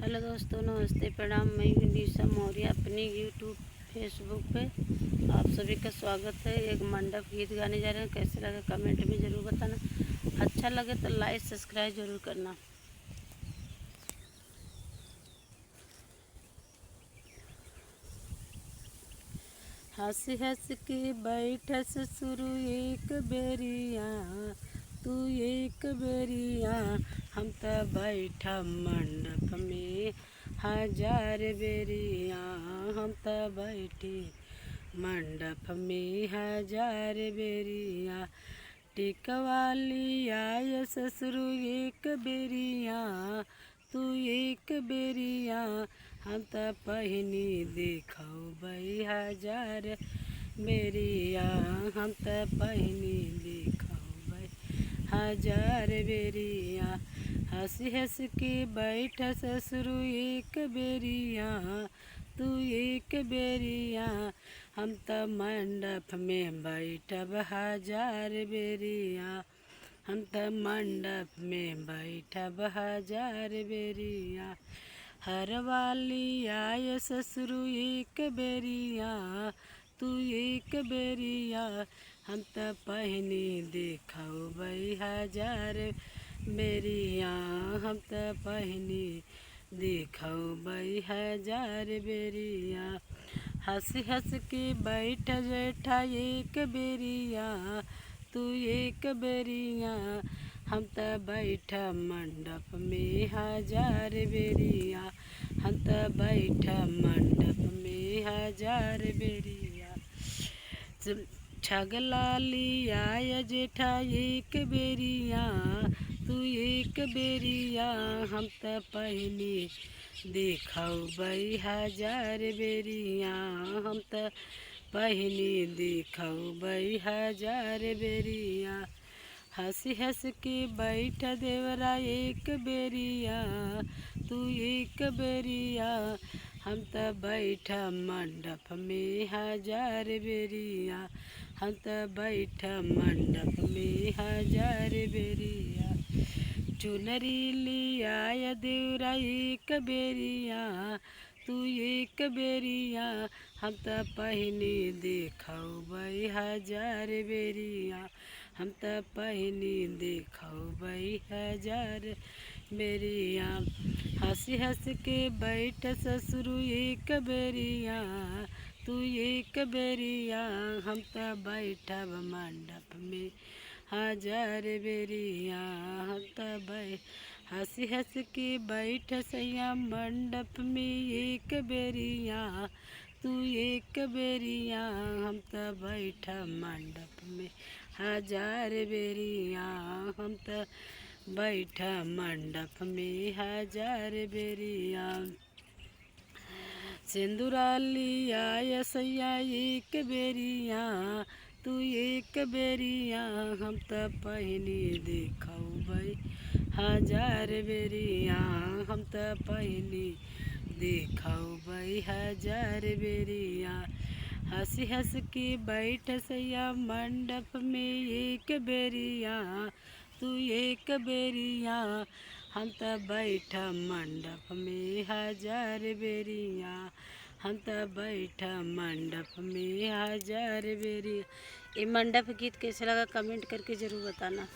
Hello दोस्तों, नमस्ते, प्रणाम। मैं हूँ निशा मौर्य अपनी यूट्यूब फेसबुक पे आप सभी का स्वागत है। एक मंडप गीत गाने जा रहे हैं। कैसे लगे कमेंट में ज़रूर बताना। अच्छा लगे तो लाइक सब्सक्राइब ज़रूर करना। हंस हंस के बैठ ससुरु एक बेरिया, तू एक बेरिया। हम त बैठा मंडप में हजार बेरिया। हम त बैठी मंडप में हजार बेरिया। टिकवा लिया ससुरु एक बेरिया, तू एक बेरिया। हम त पहिनी देखबै हजार बेरिया। हम त पहिनी देखबै हजार बेरिया। हंसी हंस के बैठ ससुरु एक बेरिया, तू एक बेरिया। हम त मंडप में बैठब हजार बेरिया। हम त मंडप में बैठब हजार बेरिया। हरवाली आय ससुरु एक बेरिया, तू एक बेरिया। हम त पहिनी देखबै हजार बेरिया। हम त पहिनी देखबै हजार बेरिया। हंस हंस के बैठ जेठा एक बेरिया, तू एक बेरिया। हम त बैठ मंडप में हजार बेरिया। हम त बैठ मंडप में हजार बेरिया। छगला लिया जेठा एक बेरिया, तू एक बेरिया। हम त पहिनी देखबै हजार बेरिया। हम त पहिनी देखबै हजार बेरिया। हंसी हंस के बैठ देवरा एक बेरिया, तू एक बेरिया। हम त बैठ मंडप में हजार बेरिया। हम त बैठ मंडप में हजार बेरिया। चुनरी लिया देवरा एक बेरिया, तू एक बेरिया। हम त पहिनी देखबै हजार बेरिया। हम त पहिनी देखबै हजार बेरिया। हंसी हंस के बैठ ससुरु एक बेरिया, तू एक बेरिया। हम त बैठब मंडप में हजार बेरिया। हम त हंसी हंस के बैठ सैया मंडप में एक बेरिया, तू एक बेरिया। हम त बैठ मंडप में हजार बेरिया। हम त बैठ मंडप में हजार बेरिया। सिंदूरा लिया सैया एक बेरिया, तू एक बेरिया। हम त पहिनी देखबै हजार बेरिया। हम त पहिनी देखबै हजार बेरिया। हंसी हंस के बैठ सैया मंडप में एक बेरिया, तू एक बेरिया। हम त बैठ मंडप में हजार बेरिया। हम त बैठ मंडप में हजार बेरिया। ये मंडप गीत कैसे लगा कमेंट करके ज़रूर बताना।